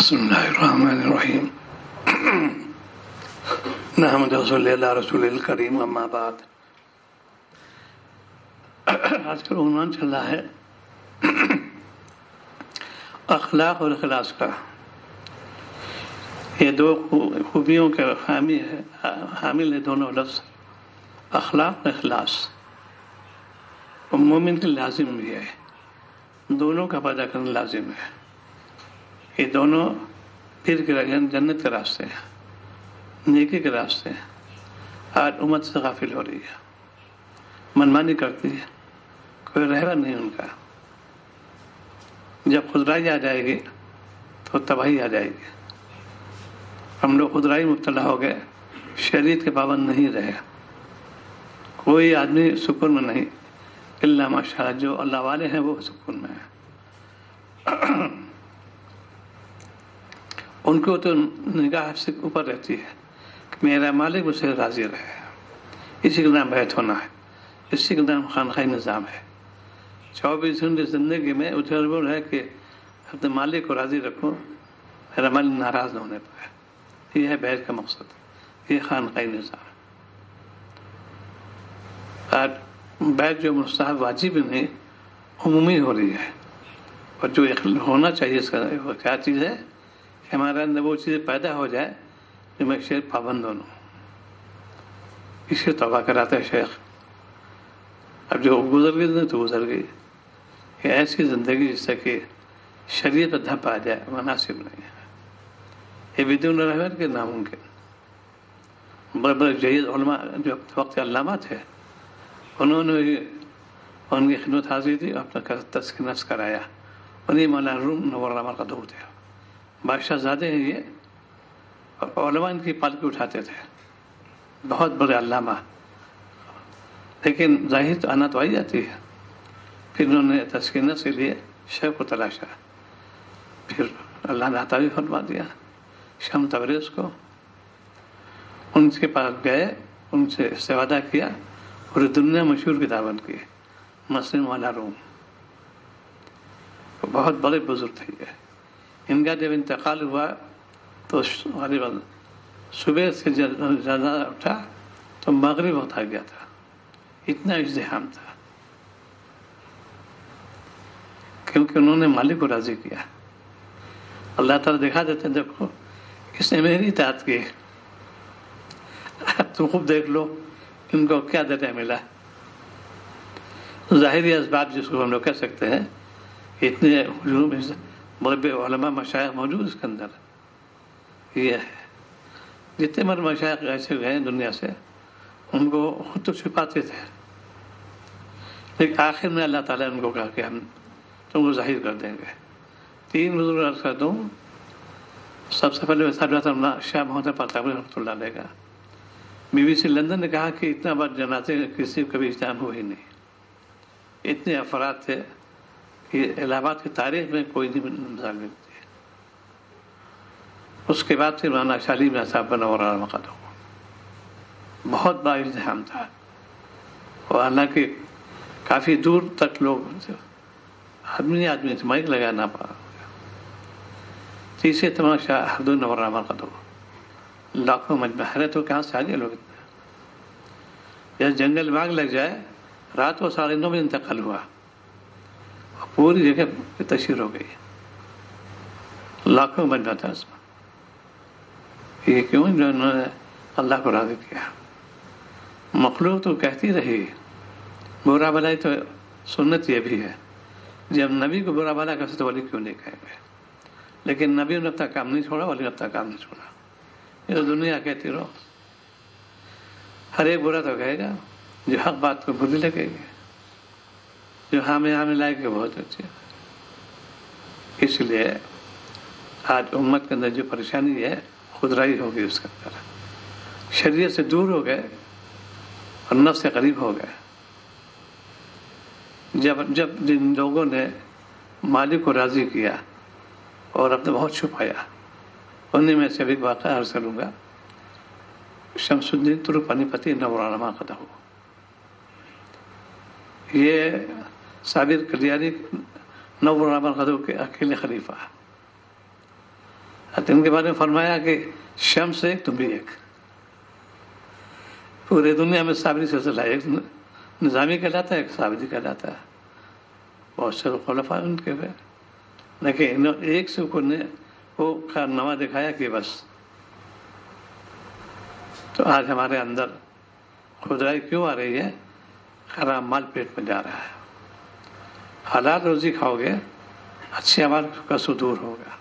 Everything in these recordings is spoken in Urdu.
بسم اللہ الرحمن الرحیم نحمد صلی اللہ رسول الکریم اما بعد. آج کل عنوان چل رہا ہے اخلاق اور اخلاص کا. یہ دو خوبیوں کے حامل ہے دونوں لفظ، اخلاق اور اخلاص. اور مومن کے لازم بھی ہے، دونوں کا پیدا کرنا لازم ہے. یہ دونوں پھر کے جنت کے راستے ہیں، نیکی کے راستے ہیں. آج امت سے غافل ہو رہی ہے، منمانی کرتی ہے، کوئی رہبر نہیں ان کا. جب خودرائی آ جائے گی تو تباہی آ جائے گی. ہم لوگ خودرائی مبتلا ہو گئے، شریعت کے پابند نہیں رہے. کوئی آدمی سکون میں نہیں الا ماشاء اللہ، جو اللہ والے ہیں وہ سکون میں ہیں. ان کو تو نگاہ سے اوپر رہتی ہے کہ میرا مالک مجھ سے راضی رہے. اسی کا نام بیعت ہونا ہے، اسی کا نام خانقاہی نظام ہے. 24 گھنٹے زندگی میں اتربول ہے کہ اپنے مالک کو راضی رکھو، میرا مالک ناراض نہ ہونے پائے. یہ ہے بیعت کا مقصد، یہ خانقاہی نظام ہے. اور بیعت جو مستحب واجب نہیں عمومی ہو رہی ہے، اور جو ہونا چاہیے اس کا کیا چیز ہے کہ ہمارے اندر وہ چیزیں پیدا ہو جائے جو میں شیخ پابند ہوں. اسے توبہ کراتا ہے شیخ. اب جو گزر گئی تو گزر گئی. کہ ایسی زندگی جس سے کہ شریعت پر دھپ آ جائے مناسب نہیں ہے. یہ بدون رہبر کے ناممکن. بڑے بڑے جید علماء جو وقت علامہ تھے، انہوں نے ان کی خدمت حاضری تھی، اپنا تزکیہ نفس کرایا. انہیں مولانا روم نور الرحمن قدور تھے، بادشاہ زادے ہیں یہ. علماء ان کی پالکی اٹھاتے تھے، بہت بڑے علامہ. لیکن ظاہر تو آنا تو آئی جاتی ہے. پھر انہوں نے تزکیہ نفس کے لیے شیخ کو تلاشا. پھر اللہ نے عطا بھی فرما دیا شمس تبریز کو. ان کے پاس گئے، ان سے استفادہ کیا، پوری دنیا مشہور کی دعوت کی. مسلم والا روم بہت بڑے بزرگ تھے یہ. ان کا جب انتقال ہوا تو غالباً صبح سے جنازہ اٹھا تو مغرب وقت آ گیا تھا. اتنا ازدحام تھا کیونکہ انہوں نے مالک کو راضی کیا. اللہ تعالیٰ دکھا دیتے ہیں دیکھو اس نے میری اطاعت کی. تم خوب دیکھ لو ان کو کیا درجہ ملا. ظاہری اسباب جس کو ہم لوگ کہہ سکتے ہیں، اتنے ہجوم بڑے علماء مشائخ موجود اس کے اندر. یہ ہے جتنے مرد مشائخ ایسے گئے دنیا سے، ان کو خود تو چھپاتے تھے، لیکن آخر میں اللہ تعالیٰ نے ان کو کہا کہ ہم تم کو ظاہر کر دیں گے. 3 بزرگ عرض کر دوں. سب سے پہلے شاہ محمد پرتاپی رحمۃ اللہ علیہ کا BBC لندن نے کہا کہ اتنا بڑا جنازے کسی کبھی اجتماع ہوئی نہیں. اتنے افراد تھے کہ الہ آباد کی تاریخ میں کوئی نہیں مثال ملتی ہے. اس کے بعد پھر مولانا شالی بن صاحب نور الرحمن قدوہ، بہت بڑا ازدحام تھا. اور حالانکہ کافی دور تک لوگ آدمی سے مائک لگانا پڑا. تیسرے تماشا حد نور الرحمن قدوہ، لاکھوں مجمع ہے تو کہاں سے آگے لوگ اتنے. جب جنگل باغ لگ جائے رات کو 9:30 بجے انتقال ہوا، پوری جگہ تشہیر ہو گئی. لاکھوں مجمع تھا اس میں. یہ کیوں؟ جو انہوں نے اللہ کو راضی کیا. مخلوق تو کہتی رہی برا بھلائی، تو سنت یہ بھی ہے جب نبی کو برا بھلا کہتے تو ولی کیوں نہیں کہیں گے. لیکن نبی نے اپنا کام نہیں چھوڑا، ولی نے اپنا کام نہیں چھوڑا. یہ تو دنیا کہتی رہو، ہر ایک برا تو کہے گا، جو حق بات کو بری لگے گی، جو حامی لائے گی بہت اچھی. اس لیے آج امت کے اندر جو پریشانی ہے خودرائی ہوگی. اس کے اندر شریعت سے دور ہو گئے اور نفس سے قریب ہو گئے. جب جن لوگوں نے مالک کو راضی کیا اور اپنے بہت چھپایا، انہیں میں سے بھی واقعہ عرض کروں گا. شمس الدین ترک پانی پتی نور الرحمن قدوہ، یہ صابر کلیانی نور الرحمن قدوہ کے اکیلے خلیفہ. ان کے بارے میں فرمایا کہ شمس ایک تم بھی ایک. پورے دنیا میں صابری سلسلہ ایک نظامی کہلاتا ہے، ایک صابری کہلاتا ہے. بہت سے خلفاء ان کے ہوئے، لیکن ایک سے وہ کارنامہ دکھایا کہ بس. تو آج ہمارے اندر خدائی کیوں آ رہی ہے؟ خراب مال پیٹ میں جا رہا ہے. حلال روزی کھاؤ گے، اچھے اعمال کا صدور ہوگا،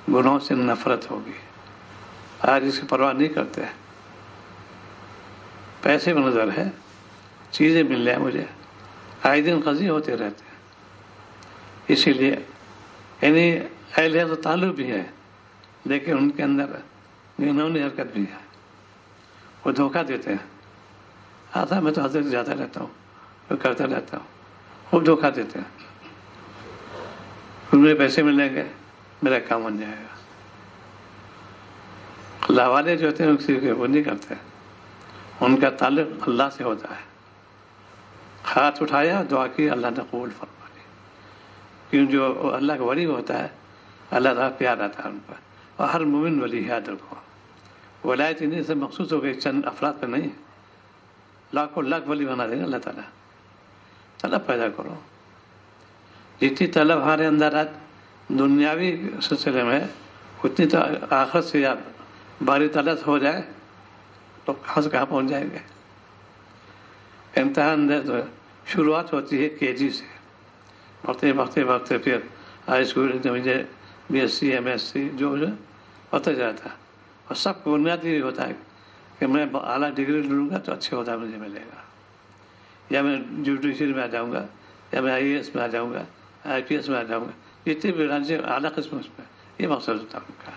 گناہوں سے نفرت ہوگی. آج اس کی پرواہ نہیں کرتے. پیسے میں نظر ہے، چیزیں مل جائیں مجھے، آئے دن قضیے ہوتے رہتے ہیں. اسی لیے یعنی اہل حق تعلق بھی ہے، لیکن ان کے اندر گھنونی حرکت بھی ہے. وہ دھوکہ دیتے ہیں. آتا میں تو حضرت جاتا رہتا ہوں، میں کرتا رہتا ہوں. خوب دھوکہ دیتے ہیں. مجھے پیسے ملیں گے، میرا کام بن جائے گا. اللہ والے جو ہوتے ہیں کسی کو وہ نہیں کرتے. ان کا تعلق اللہ سے ہوتا ہے. ہاتھ اٹھایا، دعا کی، اللہ نے قبول فرما لی. کیوں جو اللہ کا ولی ہوتا ہے، اللہ تعالیٰ پیار آتا ہے ان پر. اور ہر مومن ولی یاد رکھو، ولایت انہیں سے مخصوص ہو گئی، چند افراد پہ نہیں. لاکھوں لاکھ ولی بنا دیں گے اللہ تعالیٰ. طلب پیدا کرو. جتنی طلب ہمارے اندر دنیاوی سلسلے میں، اتنی تو آخرت سے یا باری طلب ہو جائے تو کہاں سے کہاں پہنچ جائیں گے. امتحان تو شروعات ہوتی ہے KG سے، بڑھتے بڑھتے بڑھتے پھر high school, intermediate, BSc MSc جو ہوتا جاتا ہے. اور سب کو بنیادی ہوتا ہے کہ میں اعلیٰ ڈگری لوں گا تو اچھے ہوتا مجھے ملے گا، یا میں جوڈیشری میں آ جاؤں گا، یا میں IAS میں آ جاؤں گا، IPS میں آ جاؤں گا. جتنے بھی برانچیں اعلیٰ قسم اس میں، یہ مقصد ہوتا ہے ان کا.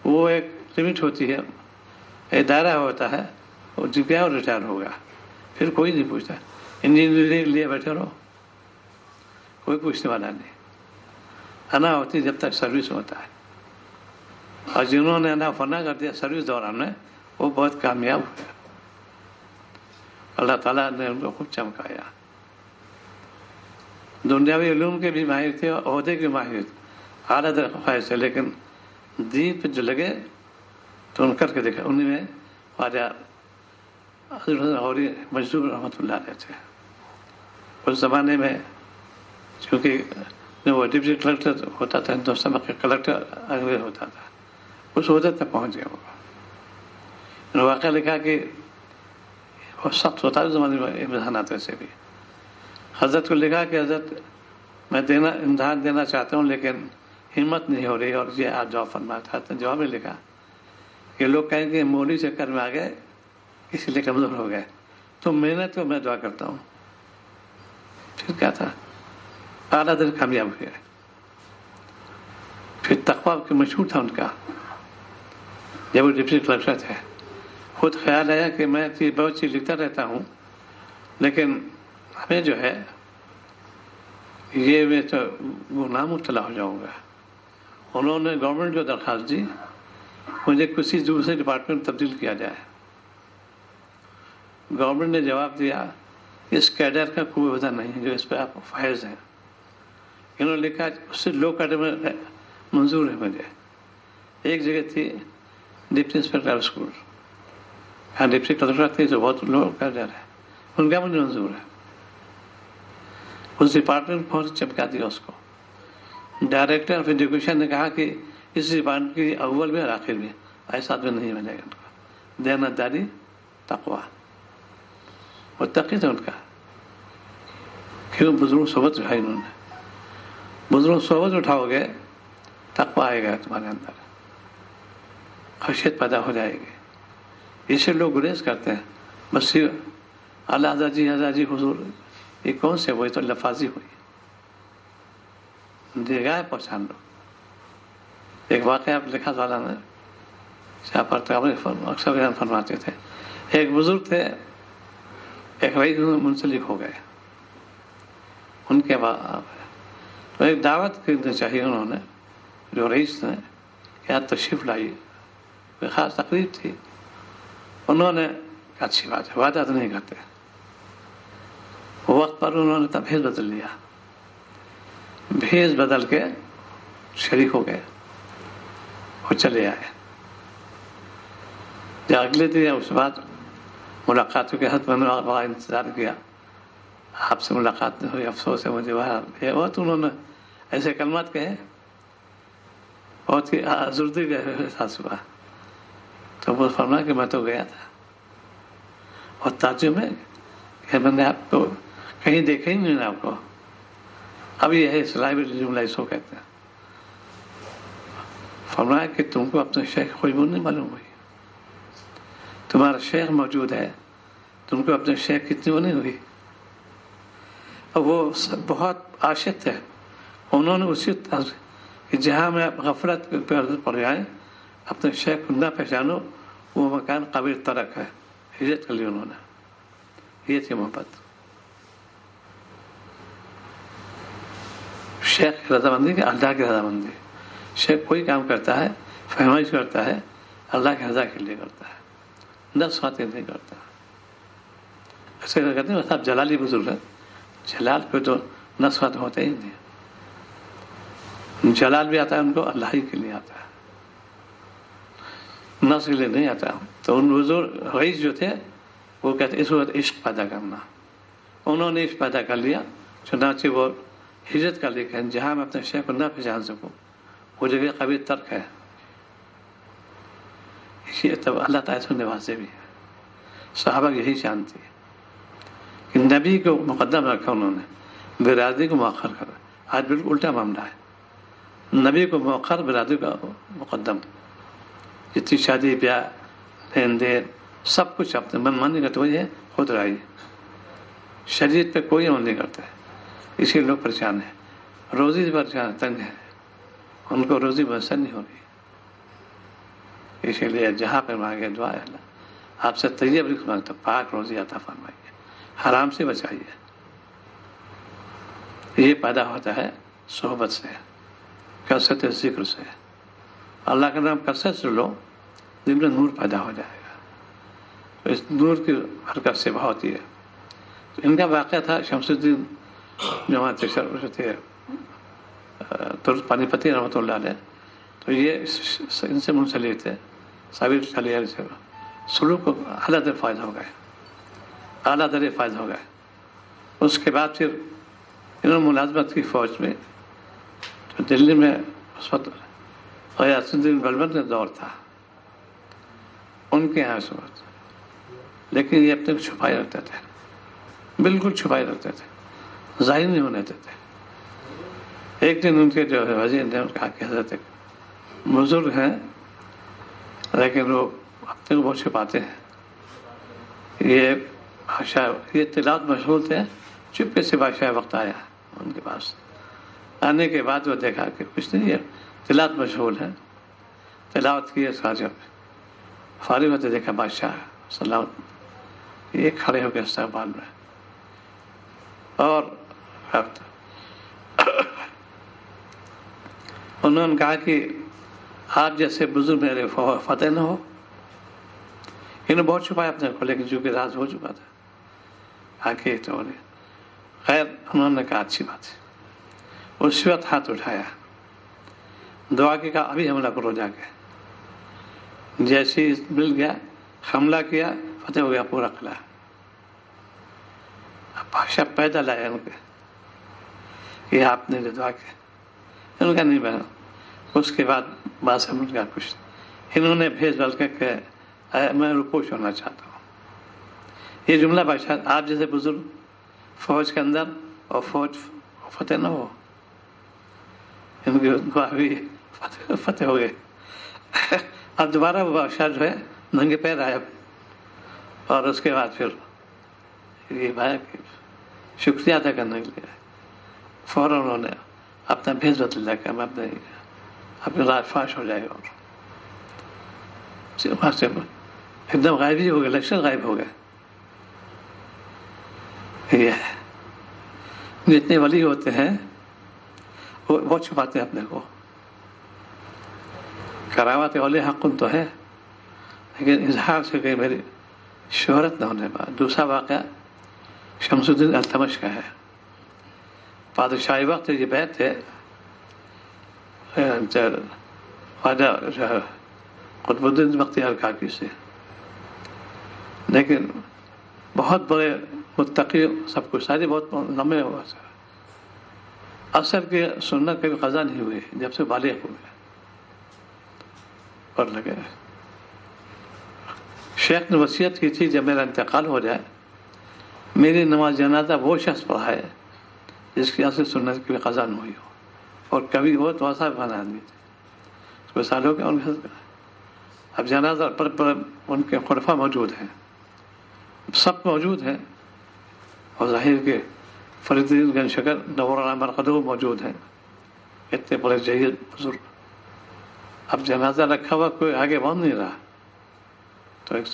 وہ ایک لمٹ ہوتی ہے، ایک دائرہ ہوتا ہے. وہ جب گیا اور ریٹائر ہوگا، پھر کوئی نہیں پوچھتا. انجینئرنگ لیے بیٹھے رہو، کوئی پوچھنے والا نہیں. انا ہوتی جب تک سروس ہوتا ہے. اور جنہوں نے انا فنا کر دیا سروس دوران میں، وہ بہت کامیاب ہوئے. اللہ تعالیٰ نے ان کو خوب چمکایا. دنیاوی علوم کے بھی ماہر تھے، عہدے کے ماہر تھے، اعلیٰ خواہش سے، لیکن دین پہ جو لگے تو ان کر کے دیکھا. انہیں میں خواجہ حضرت غوری مجذوب رحمۃ اللہ علیہ تھے. اس زمانے میں چونکہ وہ ڈپٹی کلکٹر ہوتا تھا ہندوستان میں، کلکٹر انگریز ہوتا تھا، اس عہدے تک پہنچ گیا. وہ واقعہ لکھا کہ وہ سخت ہوتا ہے اس زمانے میں امتحانات سے بھی. حضرت کو لکھا کہ حضرت میں امتحان دینا چاہتا ہوں لیکن ہمت نہیں ہو رہی، اور یہ آپ جواب فرمایا. حضرت نے جواب میں لکھا کہ لوگ کہیں گے مولوی چکر میں آ گئے، اسی لیے کمزور ہو گئے. تو محنت کو میں دعا کرتا ہوں. پھر کیا تھا، اعلیٰ در کامیاب ہوئے. پھر تقویٰ کے مشہور تھا ان کا. جب وہ ڈپٹی کلکٹر تھے، خود خیال آیا کہ میں بہت چیز لکھتا رہتا ہوں، لیکن ہمیں جو ہے یہ میں تو گناہ مبتلا ہو جاؤں گا. انہوں نے گورنمنٹ جو درخواست دی، مجھے کسی دوسرے ڈپارٹمنٹ میں تبدیل کیا جائے. گورنمنٹ نے جواب دیا اس کیڈر کا کوئی عہدہ نہیں جو اس پہ آپ فائز ہیں. انہوں نے لکھا اس سے لو کیڈر میں منظور ہے مجھے. ایک جگہ تھی ڈپٹی انسپیکٹر اسکول، ہاں ڈپٹی کلکٹر تھی جو بہت لو کیڈر ہے، ان کا مجھے منظور ہے. اس ڈپارٹمنٹ بہت چمکا دیا اس کو. ڈائریکٹر آف ایجوکیشن نے کہا کہ اس ڈپارٹمنٹ کی اول میں اور آخر میں ایسا میں نہیں ملے گا. ان کو دیانتداری، تقویٰ، متقی تھا ان کا. کیوں؟ بزرگ صحبت اٹھائی انہوں نے. بزرگ صحبت اٹھاؤ گے، تقویٰ آئے گا تمہارے اندر، خشیت پیدا ہو جائے گی. اسے لوگ گریز کرتے ہیں. بس اللہ حضرت جی حضور، یہ کون سے؟ وہی تو لفاظی ہوئی، جگہ پہچان لو. ایک واقعہ آپ لکھا والا نے اکثر فرماتے تھے. ایک بزرگ تھے، ایک رئیس منسلک ہو گئے. ان کے بعد ایک دعوت کرنی چاہیے انہوں نے، جو رئیس نے کیا تشریف لائی، کوئی خاص تقریب تھی. انہوں نے اچھی بات ہے، وعدہ تو نہیں کرتے. وقت پر انہوں نے بھیز بدل لیا. بھیز بدل کے شریک ہو گئے. وہ چلے آئے. جب اگلے دن اس بعد ملاقاتوں کے حد میں نے بڑا انتظار کیا، آپ سے ملاقات نہیں ہوئی، افسوس ہے مجھے. بہت انہوں نے ایسے کلمات کہے، بہت ہی آزردگی کا احساس ہوا. تو وہ فرمایا کہ میں تو گیا تھا، اور تعجب ہے کہ میں نے آپ کو کہیں دیکھا ہی نہیں آپ کو. اب یہ ہے اسلامی جملہ اس کو کہتے ہیں. فرمایا کہ تم کو اپنے شیخ خوشبو نہیں معلوم ہوئی؟ تمہارا شیخ موجود ہے، تم کو اپنے شیخ کتنی وہ نہیں ہوئی؟ اور وہ بہت عاشق تھے. انہوں نے اسی طرح کہ جہاں میں غفلت پہ پڑ جائیں، اپنے شیخ کو نہ پہچانو، وہ مکان قابل ترک ہے. ہجرت کر لی انہوں نے. یہ تھی محبت. شیخ کی رضامندی کہ اللہ کی رضامندی. شیخ کوئی کام کرتا ہے، فرمائش کرتا ہے، اللہ کی رضا کے لیے کرتا ہے، نفس خاطر نہیں کرتا. ایسے کہتے ہیں صاحب جلالی بزرگ ہے، جلال پہ تو نفس خاطر ہوتا ہی نہیں. جلال بھی آتا ہے ان کو اللہ ہی کے لیے آتا ہے، نفس کے لیے نہیں آتا. تو ان بزرگ رئیس جو تھے وہ کہتے اس وقت عشق پیدا کرنا. انہوں نے عشق پیدا کر لیا، چنانچہ وہ ہجرت کر لی کہ جہاں میں اپنے شیخ کو نہ پہچان سکوں وہ جگہ قابل ترک ہے. تب اللہ تعالیٰ سے نوازے بھی ہے. صحابہ یہی جانتی ہے کہ نبی کو مقدم رکھا انہوں نے، برادری کو مؤخر کرا. آج بالکل الٹا معاملہ ہے، نبی کو مؤخر، برادری کا مقدم. جتنی شادی بیاہ لین دین سب کچھ اپنے من مانی کرتے ہوئے خود رائی. شریعت پہ کوئی عمل نہیں کرتا ہے، اسی لیے لوگ پریشان ہیں. روزی سے پریشان تنگ ہے، ان کو روزی میسر نہیں ہوگی. اسی لیے جہاں پہ مانگے دعا ہے اللہ آپ سے طیب رزق مانگتا، پاک روزی عطا فرمائیے، حرام سے بچائیے. یہ پیدا ہوتا ہے صحبت سے، کثرت ذکر سے. اللہ کا نام کثرت سے لو، دل میں نور پیدا ہو جائے گا. تو اس نور کی حرکت سے بہت ہی ہے. ان کا واقعہ تھا شمس الدین جماعت تھے پانی پتی رحمۃ اللہ علیہ. تو یہ ان سے منسلک تھے، ثابت علیہ سے سلوک کو اعلیٰ در فائز ہو گئے، اعلیٰ در فائز ہو گئے. اس کے بعد پھر انہوں نے ملازمت کی فوج میں. تو دلی میں اس وقت غیاث الدین بلبن کا دور تھا ان کے یہاں اس وقت. لیکن یہ اپنے کو چھپائے رکھتے تھے، بالکل چھپائے رکھتے تھے، ظاہر نہیں ہونے دیتے. ایک دن ان کے جو وزیر نے کہا کہ حضرت بزرگ ہیں لیکن وہ اپنے کو بہت چھپاتے ہیں. یہ بادشاہ یہ تلاوت مشغول تھے. چپکے سے بادشاہ وقت آیا ان کے پاس. آنے کے بعد وہ دیکھا کہ کچھ نہیں ہے، تلاوت مشغول ہے. تلاوت کی جب فارغ ہوتے دیکھا بادشاہ سلامت یہ کھڑے ہو کے استقبال میں. اور انہوں نے کہا کہ آپ جیسے بزرگ میرے فتح نہ ہو. انہوں نے بہت چھپایا اپنے کو، لیکن چونکہ راز ہو چکا تھا آگے تو خیر انہوں نے کہا اچھی بات ہے. اس وقت ہاتھ اٹھایا، دعا کی، کہا ابھی حملہ کرو جا کے. جیسے ہی مل گیا حملہ کیا، فتح ہو گیا پورا قلعہ. بادشاہ پیدل آیا ان کے، یہ آپ نے دعا کی. انہوں نے کہا نہیں بہن. اس کے بعد بات سمجھ گیا کچھ. انہوں نے بھیج بل کے کہ میں رکوش ہونا چاہتا ہوں. یہ جملہ بادشاہ آپ جیسے بزرگ فوج کے اندر اور فوج فتح نہ ہو. ان کی دعا بھی فتح ہو گئے. اب دوبارہ وہ بادشاہ جو ہے ننگے پیر آیا، اور اس کے بعد پھر یہ بھائی شکریہ ادا کرنے کے لیے فوراً انہوں نے اپنا بھیج بدل کر میں اپنے راج فاش ہو جائے گا. اور وہاں سے ایک دم غائب ہی ہو گئے، لشکر غائب ہو گئے. یہ جتنے ولی ہوتے ہیں وہ بہت چھپاتے ہیں اپنے کو. کرامات اولیاء حق تو ہے، لیکن اظہار سے کہ میری شہرت نہ ہونے پا. دوسرا واقعہ شمس الدین التمش کا ہے. بادشاہی وقت یہ بیت ہے خواجہ جو ہے قطب الدین بختیار کاکی سے، لیکن بہت بڑے متقی سب کچھ ساری بہت لمبے ہوا سے اثر کے سنت کبھی قضا نہیں ہوئے جب سے بالغ ہوئے اور لگے۔ شیخ نے وصیت کی تھی جب میرا انتقال ہو جائے میری نماز جنازہ وہ شخص پڑھائے جس کی اصل سنت کی قضا نہ ہوئی ہو، اور کبھی ہو تو ایسا بنا آدمی تھے اس کو سالوں کے ان کے اب جنازہ پر ان کے خلفاء موجود ہیں، سب موجود ہیں، اور ظاہر کے فرید الدین گنج شکر نور مرقدو موجود ہیں، اتنے بڑے جہید بزرگ۔ اب جنازہ رکھا ہوا کوئی آگے بڑھ نہیں رہا، تو ایک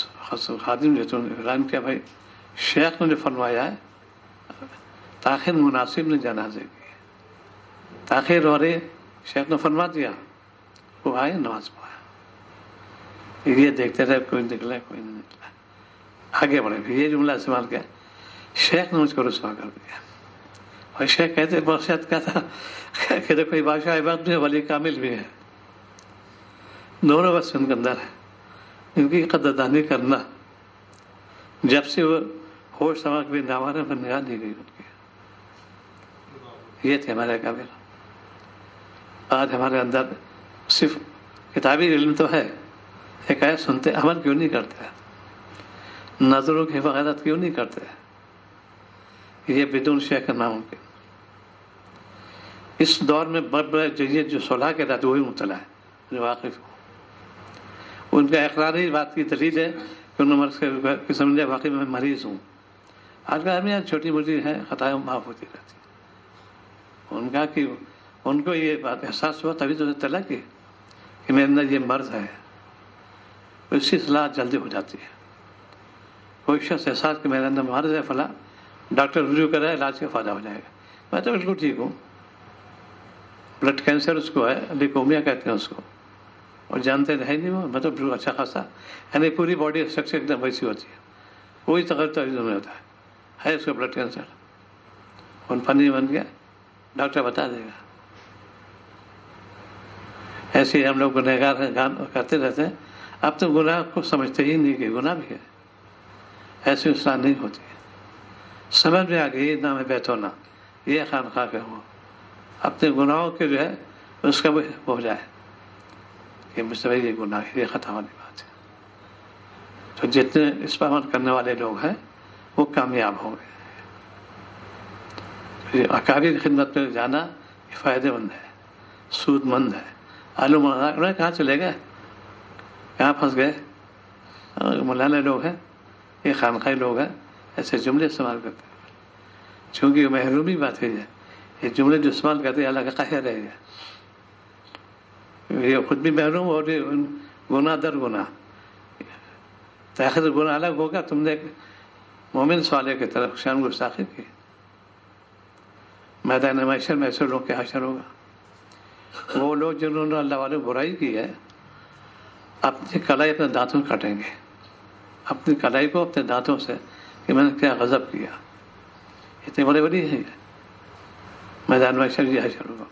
خادم جو نے اعلان کیا بھائی شیخ نے جو فرمایا ہے تاخیر مناسب نے جنازے کی، تاخیر ہو رہی، شیخ نے فرما دیا، وہ آئے نماز پڑھا، یہ دیکھتے رہے کوئی نکلا کوئی نہیں نکلا، آگے بڑھے بھی یہ جملہ استعمال کیا، شیخ نے مجھ کو رسوا کر دیا۔ اور شیخ کہتے بخشیت کا تھا کہ کوئی بادشاہ عبادت بھی ہے ولی کامل بھی ہے، دونوں بس ان کے اندر ہے، ان کی قدردانی کرنا۔ جب سے وہ ہوش سماج بھی ہمارے پر نگاہ نہیں گئی ان کی، یہ تھے ہمارے قابل۔ آج ہمارے اندر صرف کتابی علم تو ہے، ایک آیت سنتے عمل کیوں نہیں کرتے، نظروں کی حفاظت کیوں نہیں کرتے، یہ بدون شیخ کا ناممکن۔ اس دور میں بڑے بڑے ججید جو صلاح کے رہتے وہی مطلع ہے جو واقف ہو، ان کا اقرار ہی بات کی دلیل ہے کہ انہوں نے سمجھے واقعی میں مریض ہوں۔ آج کا آدمی چھوٹی موٹی ہے خطائیں معاف ہوتی رہتی، ان کا کہ ان کو یہ بات احساس ہوا تبھی تو اطلاع کی کہ میرے اندر یہ مرض ہے، اس کی اصلاح جلدی ہو جاتی ہے۔ کوئی شخص احساس کہ میرے اندر مرض ہے فلاں، ڈاکٹر رجوع کرے علاج کا فائدہ ہو جائے گا، میں تو بالکل ٹھیک ہوں، بلڈ کینسر اس کو ہے، لیکومیا کہتے ہیں اس کو، اور جانتے نہیں نہیں وہ، میں تو بالکل اچھا خاصا، یعنی پوری باڈی اسٹرکچر ایک دم ویسی ہوتی ہے، کوئی تغیر تو نہیں ہوتا ہے اس کو بلڈ کینسر، ان فنی بن گیا ڈاکٹر بتا دے گا۔ ایسے ہی ہم لوگ گنہگار کرتے رہتے ہیں، اب تو گناہ کو سمجھتے ہی نہیں کہ گناہ بھی ہے، ایسی اصلاح نہیں ہوتی، سمجھ میں آ گئی نہ میں بیت ہونا یہ خانخواہ کے ہو، اپنے گناہوں کے جو ہے اس کا بھی ہو جائے کہ مجھ سے یہ گناہ یہ خطا والی بات ہے۔ تو جتنے اس پر عمل کرنے والے لوگ ہیں وہ کامیاب ہوں گے۔ اکابر کی خدمت میں جانا یہ فائدہ مند ہے، سود مند ہے۔ انہیں کہاں چلے گئے، کہاں پھنس گئے، مولانا لوگ ہیں، یہ خانقاہی لوگ ہیں، ایسے جملے استعمال کرتے ہیں، چونکہ یہ محرومی بات ہے، یہ جملے جو استعمال کرتے ہیں اللہ کا قہر ہے، یہ خود بھی محروم اور گناہ در گناہ، تاخیر گناہ الگ ہوگا، تم نے ایک مومن سوالے کی طرف شان گستاخی کی، میدان محشر میں ایسے لوگ کے حشر ہوگا۔ وہ لوگ جنہوں نے اللہ والے برائی کی ہے اپنی کلائی اپنے دانتوں کاٹیں گے، اپنی کلائی کو اپنے دانتوں سے کہ میں نے کیا غضب کیا، اتنے بڑے بڑی ہیں میدان محشر یہ حشر ہوگا،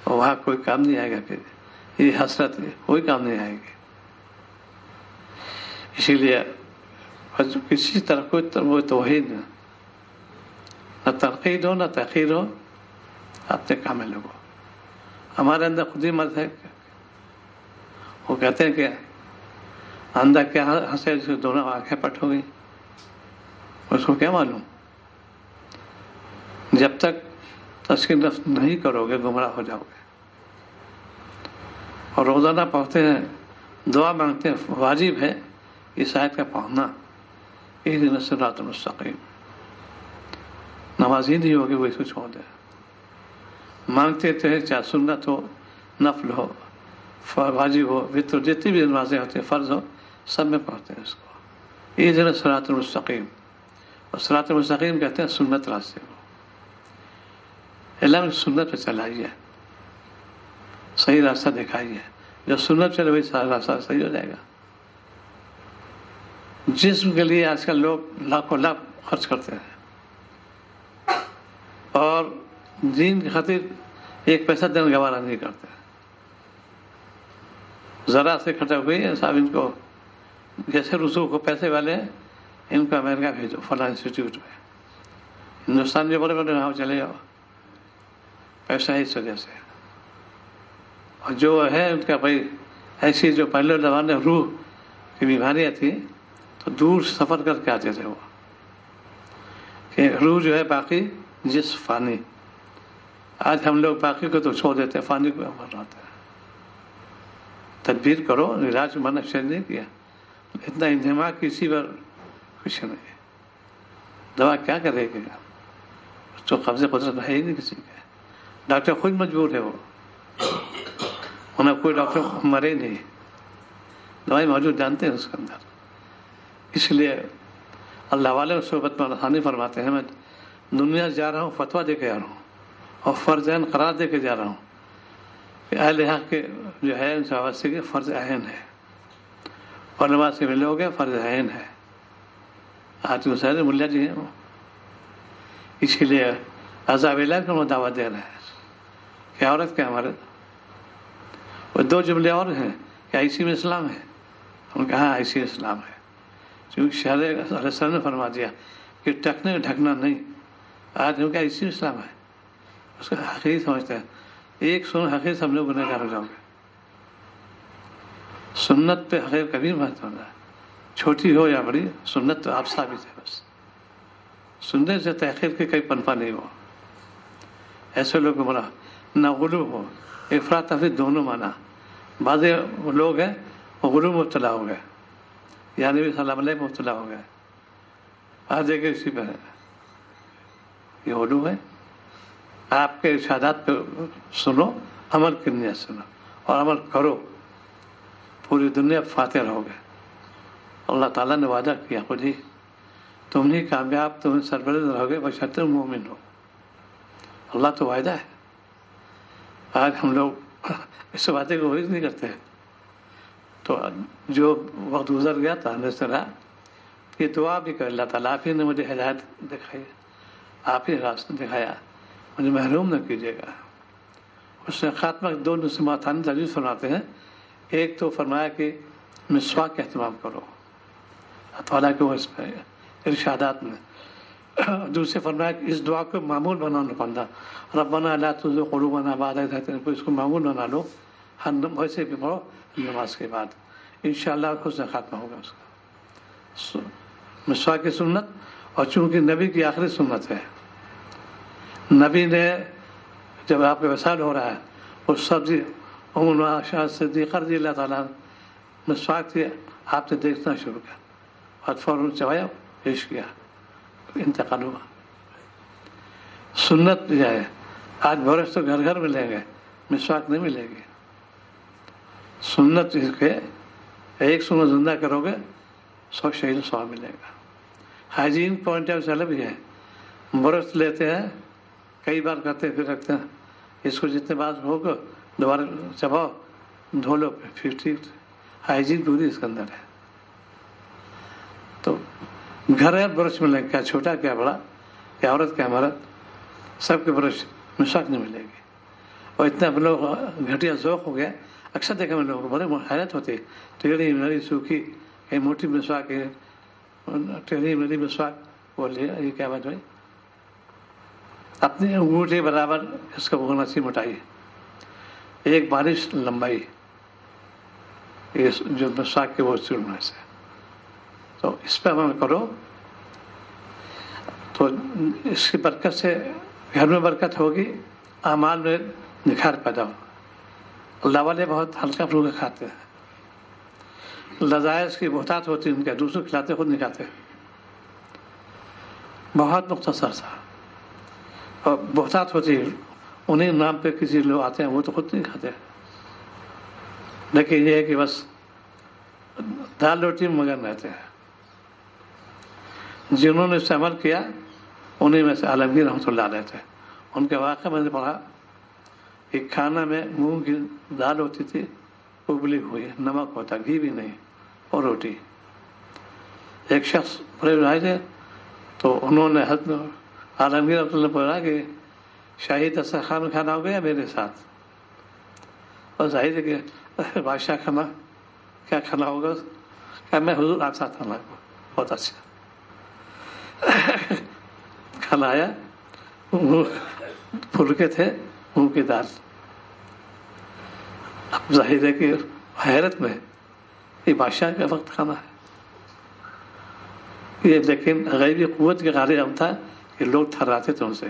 اور وہاں کوئی کام نہیں آئے گا، پھر یہ حسرت کوئی کام نہیں آئے گی۔ اسی لیے کسی طرح کوئی توحید نہ تنقید ہو نہ تحقیر ہو، اپنے کامل ہو۔ ہمارے اندر خود ہی مرض ہے، وہ کہتے ہیں کہ اندھا کیا ہنسے جس کی دونوں آنکھیں پٹ ہو گئی، اس کو کیا معلوم؟ جب تک تسکین نفس نہیں کرو گے گمراہ ہو جاؤ گے۔ اور روزانہ پڑھتے ہیں، دعا مانگتے ہیں، واجب ہے اس آیت کا پڑھنا، اہدنا الصراط المستقیم۔ نماز ہی نہیں ہوگی وہ اس کو چھوڑ دے، مانگتے تھے چاہے سنت ہو، نفل ہو، واجب ہو، وتر، جتنی بھی نمازیں ہوتی ہیں، فرض ہو، سب میں پڑھتے ہیں اس کو، اہدنا الصراط المستقیم۔ اور صراط المستقیم کہتے ہیں سنت راستے کو، اللہ نے سنت پہ چلائیے، صحیح راستہ دکھائیے، جو سنت چلے وہی سارا راستہ صحیح ہو جائے گا۔ جسم کے لیے آج کل لوگ لاکھوں لاکھ خرچ کرتے ہیں، اور دین کی خاطر ایک پیسہ دینا گوارا نہیں کرتے، ذرا سے کھٹا ہوئی صاحب ان کو جیسے رسوخ کو پیسے والے ہیں ان کو امریکہ بھیجو فلاں انسٹیٹیوٹ میں، ہندوستان جو بڑے بڑے وہاں چلے جاؤ، پیسہ اس وجہ سے۔ اور جو ہے ان کا بھائی ایسی جو پہلے زمانے روح کی بیماریاں تھیں تو دور سفر کر کے آتے تھے وہ، کہ روح جو ہے باقی جس فانی، آج ہم لوگ باقی کو تو چھوڑ دیتے ہیں، فانی کو امر رہتے ہیں۔ تدبیر کرو، علاج منع شروع نہیں کیا، اتنا انہماک کسی پر کچھ نہیں، دوا کیا کرے گا، تو قبضے قدرت ہے ہی نہیں کسی کا، ڈاکٹر خود مجبور ہے، وہ انہیں کوئی ڈاکٹر مرے نہیں، دوائی موجود جانتے ہیں اس کے اندر۔ اس لیے اللہ والے صحبت میں آسانی فرماتے ہیں، میں دنیا جا رہا ہوں فتویٰ دے کے جا رہا ہوں اور فرض عین قرار دے کے جا رہا ہوں کہ اہل حق کے جو ہے ان سے وابستگی فرض عین ہے، علماء سے ملو گے فرض عین ہے۔ آج حسین ملا جی ہیں وہ، اسی لیے عذاب الہ کو دعوت دے رہے ہیں کہ عورت کیا مرد، وہ دو جملے اور ہیں کہ ایسی میں اسلام ہے، ہم کہا ہاں ایسی اسلام ہے، کیونکہ شہر علیہ السلام نے فرما دیا کہ ٹکنے ڈھکنا نہیں، آج ہم کیا ایسی اسلام ہے، اس کا حقیقت سمجھتے ہیں، ایک سن حقیقت ہم لوگ گنہگار ہو جاؤ گے۔ سنت پہ حقیقت کبھی مت ہونا ہے، چھوٹی ہو یا بڑی، سنت تو آپ ثابت ہے، بس سننے سے تحقیق کے کئی پنپا نہیں ہو، ایسے لوگ کو بڑا نہ غلو ہو، افراط تفریط دونوں مانا، بعض لوگ ہیں وہ غلو مبتلا ہو گئے، یعنی بھی سلام علیہ مبتلا ہو گئے، آج دیکھے اسی پہ ہے، یہ غلو ہے۔ آپ کے ارشادات پہ سنو، عمل کی نیت سنو اور عمل کرو، پوری دنیا فاتح رہو گے۔ اللہ تعالیٰ نے وعدہ کیا خود ہی، تم نہیں کامیاب، تم سربلند رہو گے بشرطِ مومن ہو، اللہ تو وعدہ ہے۔ آج ہم لوگ اس وعدے کو وہی نہیں کرتے، تو جو وقت گزر گیا تھا ہمیں سے رہا، یہ دعا بھی کر اللہ تعالیٰ آپ ہی نے مجھے ہدایت دکھائی، آپ ہی راستہ دکھایا، مجھے محروم نہ کیجیے گا۔ اس نے خاتمہ دو نصیحتان تجویز فرماتے ہیں، ایک تو فرمایا کہ مسواک کا اہتمام کرو، تعالیٰ کے وہ اس میں ارشادات میں، دوسرے فرمایا کہ اس دعا کو معمول بنانا پڑتا، ربنا لا تزغ قلوبنا بعد إذ هديتنا، اس کو معمول بنا لو، ہر ویسے بھی پڑھو نماز کے بعد، انشاءاللہ حسن خاتمہ ہوگا اس کا۔ مسواک کی سنت، اور چونکہ نبی کی آخری سنت ہے، نبی نے جب آپ کا وصال ہو رہا ہے اس سبزی عمر عائشہ صدیقہ رضی اللہ تعالیٰ مسواک تھی، آپ نے دیکھنا شروع کیا اور فوراً چبایا، پیش کیا، انتقال ہوا۔ سنت جو ہے آج برش تو گھر گھر ملیں گے، مسواک نہیں ملے گی۔ سنت اس کے ایک سنت زندہ کرو گے 100 شہید ثواب ملے گا۔ ہائیجین پوائنٹ آف ویو بھی ہے، برش لیتے ہیں کئی بار کرتے پھر رکھتے ہیں، اس کو جتنے بار ہوگا دوبارہ چباؤ دھو لو، 50 ہائیجین پوری اس کے اندر ہے۔ تو گھر ہے برش ملے گا، کیا چھوٹا کیا بڑا، کیا عورت کیا مرد، سب کے برش مسواک نہیں ملے گی۔ اور اتنا لوگ گھٹیا ذوق ہو گیا، اکثر دیکھا میں لوگوں کو بڑے حیرت ہوتی ہے، ٹیڑھی میڑھی سوکھی، کہیں موٹی مسواک ہے، ٹیڑھی میڑھی مسواک بول لیا، یہ کیا بات بھائی، اپنی انگوٹھی برابر اس کا ہونا چاہیے موٹائی، ایک بارش لمبائی، یہ جو مسواک کے وہ چننے سے، تو اس پہ عمل کرو تو اس کی برکت سے گھر میں برکت ہوگی، اعمال میں نکھار پیدا ہو۔ اللہ والے بہت ہلکا پھلکا کھاتے ہیں، لذائذ کی بہتات ہوتی ہے ان کے، دوسروں کھلاتے خود نہیں کھاتے، بہت مختصر سا، اور بہتات ہوتی ہے انہیں نام پہ کسی لوگ آتے ہیں وہ تو خود نہیں کھاتے، لیکن یہ ہے کہ بس دال روٹی میں مگن رہتے ہیں۔ جنہوں نے اس سے عمل کیا انہیں میں سے عالمگیر رحمۃ اللہ علیہ تھے، ان کے واقعہ میں نے پڑھا، ایک کھانا میں مونگ کی دال ہوتی تھی ابلی ہوئی، نمک ہوتا، گھی بھی نہیں، اور روٹی۔ ایک شخص بڑے رائے تھے تو انہوں نے عالمگیر رحمۃ اللہ پڑھا کہ شاہی دسترخوان میں کھانا ہو گیا میرے ساتھ، اور ظاہر ہے کہ بادشاہ کھانا کیا کھانا ہوگا؟ کہ میں حضور آپ ساتھ کھانا بہت اچھا کھانا آیا، پھلکے تھے مونگ کی دال. اب ظاہر ہے کہ حیرت میں یہ بادشاہ کا وقت کھانا ہے یہ، لیکن غیبی قوت کے غالب تھا کہ لوگ تھراتے تھے ان سے.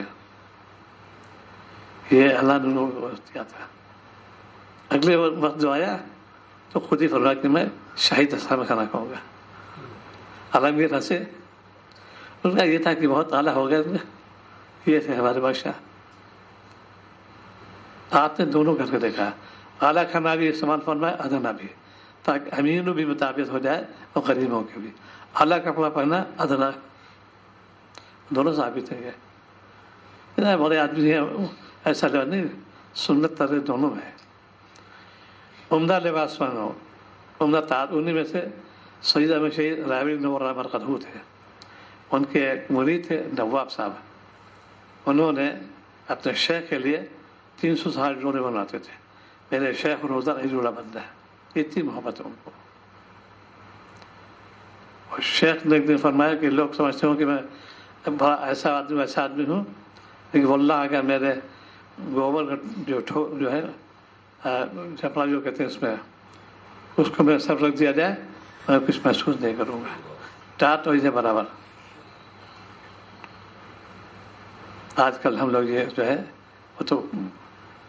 یہ اللہ نے لوگوں کو دیا تھا. اگلے وقت جو آیا تو خود ہی فرمایا کہ میں شاہی دسترخوان میں کھانا کھاؤں گا. عالمگیر ہنسے. ان کا یہ تھا کہ بہت اعلیٰ ہو گئے، یہ تھے ہمارے بادشاہ. آپ نے دونوں کر کے دیکھا، اعلیٰ کھانا بھی استعمال فرمایا، ادنا بھی، تاکہ امینوں بھی مطابق ہو جائے اور غریبوں کے بھی. اعلیٰ کپڑا پہنا، ادنا، دونوں ثابت ہیں. یہ بڑے آدمی ہیں ایسا نہیں، سنت طرح دونوں میں ہے. عمدہ لباس پہنو، عمدہ تعداد. انہیں میں سے سیدہ میں شہید راوی نور مرقدو تھے. ان کے ایک مرید تھے نواب صاحب، انہوں نے اپنے شیخ کے لیے 360 جوڑے بناتے تھے. میرے شیخ روزہ ایک جوڑا بنتا ہے، اتنی محبت ہے ان کو. اور شیخ نے ایک دن فرمایا کہ لوگ سمجھتے ہوں کہ میں بڑا ایسا آدمی ہوں، لیکن واللہ اگر میرے گوبر جو ہے چپڑا جو کہتے ہیں اس میں، اس کو میرے سب رکھ دیا جائے، میں کچھ محسوس نہیں کروں گا. ٹاٹ ہو جائے برابر. آج کل ہم لوگ یہ جو ہے وہ تو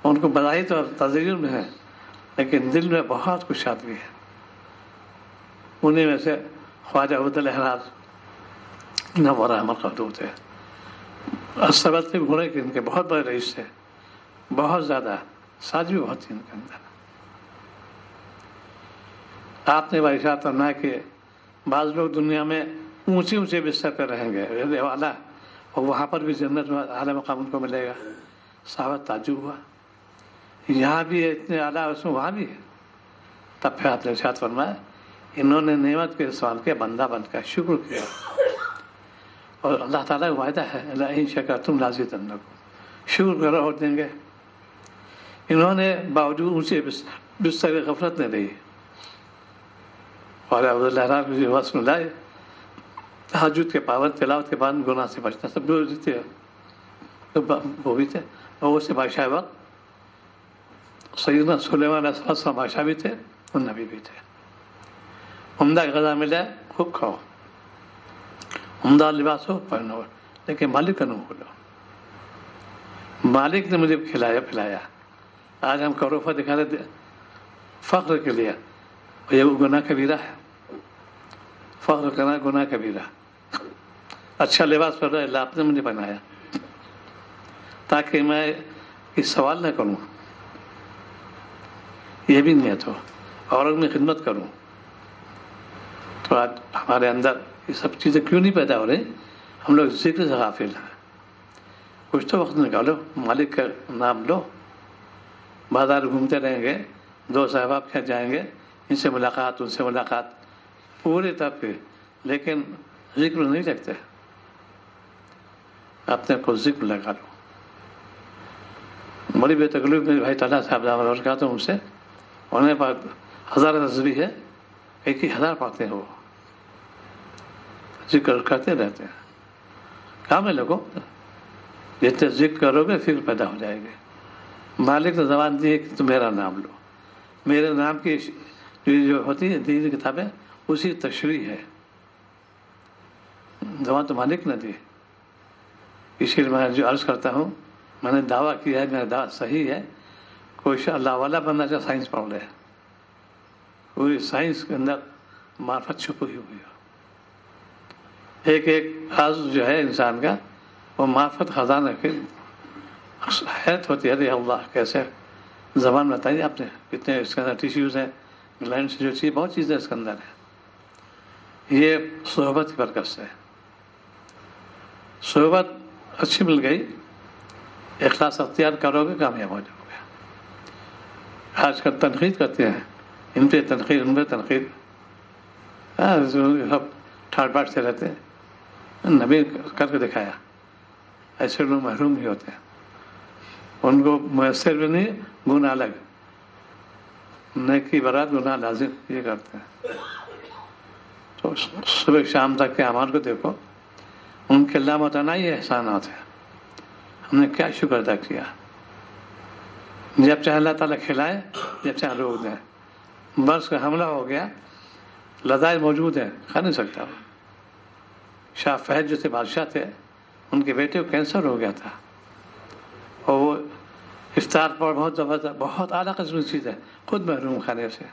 ان کو بدائی تو تذکر میں ہے، لیکن دل میں بہت کچھ آدمی ہے. انہیں میں سے خواجہ عبد الحراج نور مرقدو تھے. اسبت کے گھوڑے کے ان کے بہت بڑے رئیس تھے، بہت زیادہ. ساز بھی بہت تھی ان کے اندر. آپ نے بادشاہ فرمایا کہ بعض لوگ دنیا میں اونچے اونچے بستر پہ رہیں گے والا، اور وہاں پر بھی جنت میں اعلیٰ مقام ان کو ملے گا. صحابہ تعجب ہوا، یہاں بھی اتنے اعلیٰ اس میں وہاں بھی ہے. تب پھر آپ نے ارشاد فرمایا انہوں نے نعمت کے سوال کے بندہ بن کر شکر کیا، اور اللہ تعالیٰ کا وعدہ ہے ان شکرتم لازیدنکم، شکر کرو اور دیں گے. انہوں نے باوجود اونچے بستر غفلت نہیں رہی. اور عبد اللہ کی وصف لائے تہجد کے پابند، تلاوت کے بعد گناہ سے بچنا، سب جو تھے وہ بھی تھے. اور اس سے بادشاہ وقت سیدنا سلیمان علیہ السلام بادشاہ بھی تھے اور نبی بھی تھے. عمدہ غذا ملے خوب کھاؤ، عمدہ لباس ہو پہنو، لیکن مالک کا نام بولو. مالک نے مجھے کھلایا پلایا. آج ہم کروفہ دکھا رہے تھے فخر کے لیے، اور یہ گناہ کبیرہ ہے. فخر کرنا گناہ کبیرہ. اچھا لباس پہن رہا، اللہ آپ نے مجھے بنایا تاکہ میں اس سوال نہ کروں، یہ بھی نیت ہو، اور میں خدمت کروں. تو آج ہمارے اندر یہ سب چیزیں کیوں نہیں پیدا ہو رہی؟ ہم لوگ ذکر سے غافل ہیں. کچھ تو وقت نکالو، مالک کا نام لو. بازار گھومتے رہیں گے، دو صاحباب کھینچ جائیں گے، ان سے ملاقات ان سے ملاقات، پورے طبقے، لیکن ذکر نہیں رکھتے. اپنے کو ذکر لگا لو. بڑی بے تکلیف میرے بھائی ٹالا صاحب اور کہتا ہوں ان سے، انہیں پاس 1000 تصویر ہے، 1000 پڑھتے ہیں، وہ ذکر کرتے رہتے ہیں. کام ہے لوگوں، جتنے ذکر کرو گے فکر پیدا ہو جائے گی. مالک نے زبان دی ہے کہ تم میرا نام لو. میرے نام کی جو ہوتی ہے دینی کتابیں اسی تشریح ہے. زبان تو مالک نے دی. اسی لیے میں جو عرض کرتا ہوں، میں نے دعویٰ کیا ہے، میرا دعویٰ صحیح ہے. کوئی اللہ والا بننا چاہے سائنس پڑھ لے، پوری سائنس کے اندر معرفت چھپی ہوئی ہو. ایک ایک راز جو ہے انسان کا، وہ معرفت خزانہ کی حیرت ہوتی ہے. اللہ کیسے زبان بتائیے آپ نے، کتنے اس کے اندر ٹیشوز ہیں، گلینڈ سے جو چیز، بہت چیزیں اس کے اندر ہیں. یہ صحبت کی برکت سے. صحبت اچھی مل گئی، اخلاص اختیار کرو گے کامیاب ہو جاؤ گے. آج کل تنقید کرتے ہیں، ان پہ تنقید ان پہ تنقید، سب ٹھاٹ باٹ سے رہتے ہیں. نبی کر کے دکھایا. ایسے لوگ محروم ہی ہوتے ہیں، ان کو میسر بھی نہیں، گن الگ. نیکی برات گناہ لازم یہ کرتے ہیں. تو صبح شام تک کے اعمال کو دیکھو، ان کے لامتناہی احسانات ہیں. ہم نے کیا شکر ادا کیا. جب چاہے اللہ تعالیٰ کھلائے، جب چاہے روک دیں. برس کا حملہ ہو گیا، لذائذ موجود ہیں، کھا نہیں سکتا. شاہ فہد جو تھے بادشاہ تھے، ان کے بیٹے کو کینسر ہو گیا تھا، اور وہ افطار پر بہت زبردست بہت اعلیٰ قسم کی چیز ہے، خود محروم کھانے سے.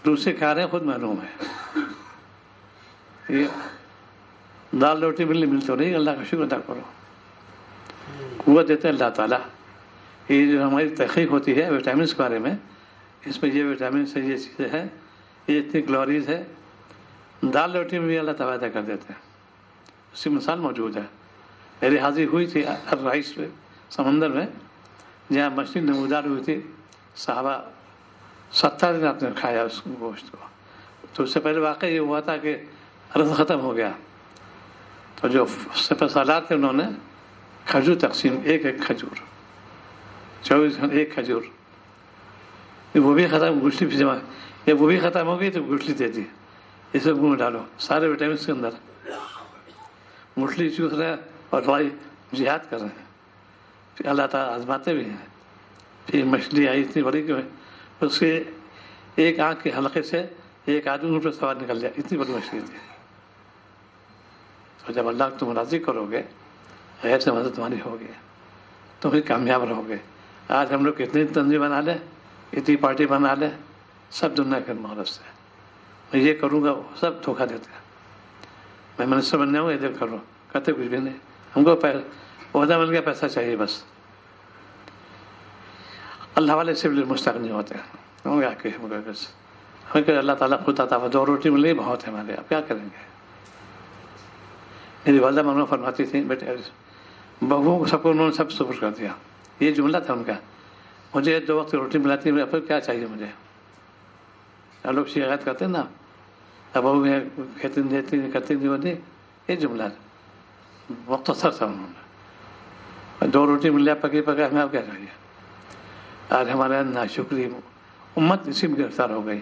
دوسرے کھا رہے ہیں، خود محروم ہے. یہ دال روٹی مل تو نہیں، اللہ کا شکر ادا کرو. قوت دیتے ہیں اللہ تعالیٰ. یہ جو ہماری تحقیق ہوتی ہے وٹامنس کے بارے میں، اس میں یہ وٹامنس ہے، یہ چیزیں ہیں، یہ اتنی کلوریز ہے. دال روٹی میں بھی اللہ تعالیٰ ادا کر دیتے ہیں. اس کی مثال موجود ہے. میری حاضری ہوئی تھی رائس پہ سمندر میں، جہاں مچھلی نمودار ہوئی تھی. صحابہ 70 دن آپ نے کھایا اس گوشت کو. تو اس سے پہلے واقعہ یہ ہوا تھا کہ عرض ختم ہو گیا، تو جو سپہ سالار تھے انہوں نے کھجور تقسیم، ایک کھجور 24 ایک کھجور. وہ بھی ختم، گٹھلی بھی جمع. جب وہ بھی ختم ہو گئی تو گٹھلی دے دی، اسے منہ میں ڈالو، سارے وٹامنس کے اندر. گٹھلی چوس رہے ہیں اور بھائی جہاد کر رہے ہیں. پھر اللہ تعالیٰ آزماتے بھی ہیں. پھر مچھلی آئی اتنی بڑی کہ اس کے ایک آنکھ کے حلقے سے ایک آدمی پر سوار نکل جائے، اتنی بڑی مچھلی تھی. تو جب اللہ تم راضی کرو گے، غیر سے مدد تمہاری ہوگی، تو پھر کامیاب رہو گے. آج ہم لوگ کتنی تنظیم بنا لیں، اتنی پارٹی بنا لیں، سب دنیا کے مہرت سے. میں یہ کروں گا، وہ سب دھوکہ دیتے ہیں. میں منسٹر بن جاؤں گا، ادھر کروں، کرتے کچھ بھی نہیں. ہم کو عہدہ مل گیا، پیسہ چاہیے بس. اللہ والے سے بھی مستغنی ہوتے ہیں. ہمیں کہ اللہ تعالیٰ خود عطا فرمائے. 2 روٹی مل گئی بہت ہے ہمارے، اب کیا کریں گے. میری والدہ ممنوع فرماتی تھی، بیٹے بہوؤں کو سب کو انہوں نے سب سپرد کر دیا. یہ جملہ تھا ان کا، مجھے 2 وقت روٹی ملاتی ہے، پھر کیا چاہیے مجھے. لوگ شکایت کرتے ہیں نا، اب بہو میں کھیتی دیتی نہیں، کرتی نہیں ہوتی. یہ جملہ مختصر تھا انہوں نے. 2 روٹی مل جائے پکی پکا، ہمیں اب کیا چاہیے. آج ہمارے ناشکری امت اسی میں گرفتار ہو گئی.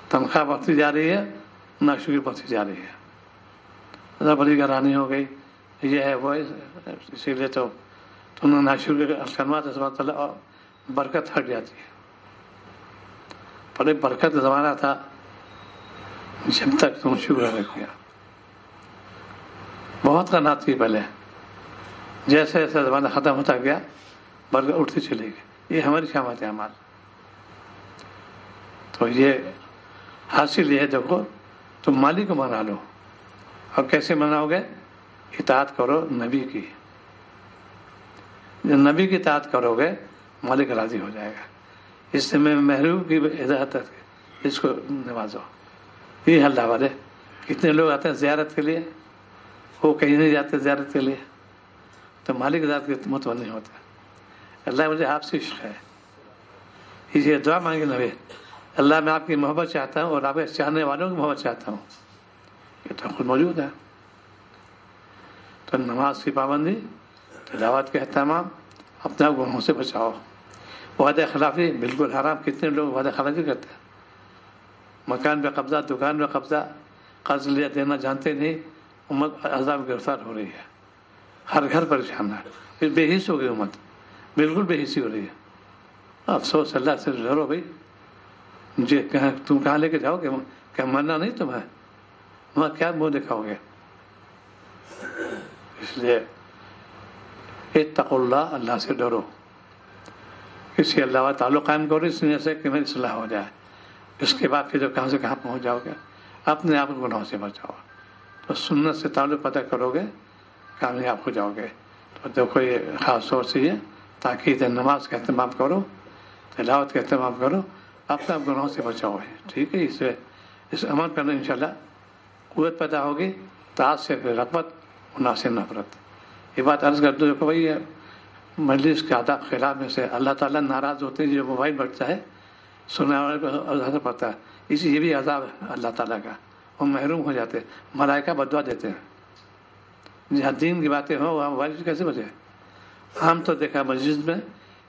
تنخواہ بڑھتی جا رہی ہے، ناشکری بڑھتی جا رہی ہے. بڑی گرانی ہو گئی، یہ ہے وہ. اسی لیے تو تم نے ناشکری کلمات اور برکت ہٹ جاتی ہے. بڑے برکت کا زمانہ تھا جب تک تم شکر ادا کیا. بہت قناعت کی پہلے، جیسے جیسے زمانہ ختم ہوتا گیا برکت اٹھتی چلی گئی. یہ ہماری شامت ہے ہمارا. تو یہ حاصل یہ ہے، دیکھو تم مالک کو منا لو. اور کیسے مناؤ گے؟ اطاعت کرو نبی کی. جب نبی کی اطاعت کرو گے، مالک راضی ہو جائے گا. اس سے میں محروم کی ہدایت، اس کو نوازو. یہ اللہ والے کتنے لوگ آتے ہیں زیارت کے لیے، وہ کہیں نہیں جاتے زیارت کے لیے، تو مالک ذات کے متمنی ہوتے ہیں. اللہ مجھے آپ سے عشق ہے، یہ دعا مانگے نبی. اللہ میں آپ کی محبت چاہتا ہوں اور آپ کے چاہنے والوں کی محبت چاہتا ہوں. یہ تو خود موجود ہے. تو نماز کی پابندی، تلاوت کے اہتمام، اپنے آپ گناہوں سے بچاؤ. وعدہ خلافی بالکل حرام. کتنے لوگ وعدہ خلافی کرتے ہیں. مکان پہ قبضہ، دکان پہ قبضہ، قرض لیا دینا جانتے نہیں. امت عذاب گرفتار ہو رہی ہے، ہر گھر پریشان ہے. پھر بے حس ہو گئی امت، بالکل بے حسی ہو رہی ہے. افسوس، اللہ سے ڈرو بھائی. مجھے تم کہاں لے کے جاؤ گے؟ کیا مرنا نہیں تمہیں؟ وہاں کیا منہ دکھاؤ گے؟ اس لیے اتقوا اللہ، اللہ سے ڈرو. کسی اللہ کا تعلق قائم کرو اس نیت سے کہ میری اصلاح ہو جائے. اس کے بعد پھر جو کہاں سے کہاں پہنچ جاؤ گے. اپنے آپ کو گناہوں سے بچاؤ. تو سنت سے تعلق پتہ کرو گے، کامیاب ہو جاؤ گے. تو دیکھو یہ خاص طور سے یہ تاکید نماز کا اہتمام کرو، تلاوت کا اہتمام کرو، اپنے آپ گناہوں سے بچاؤ. ٹھیک ہے، اس عمل کرنا انشاءاللہ قوت پیدا ہوگی. طاعت سے رغبت، گناہ سے نفرت. یہ بات عرض کر دو کہ بھائی مجلس کے آداب خلاف میں سے اللہ تعالیٰ ناراض ہوتے ہیں. جو موبائل بٹتا ہے، سننے والے کو اثر پڑتا ہے، یہ بھی عذاب ہے اللہ تعالیٰ کا. وہ محروم ہو جاتے ہیں. ملائکہ بدعا دیتے ہیں. جہاں دین کی باتیں ہوں وہاں موبائل سے کیسے بچے؟ ہم تو دیکھا مسجد میں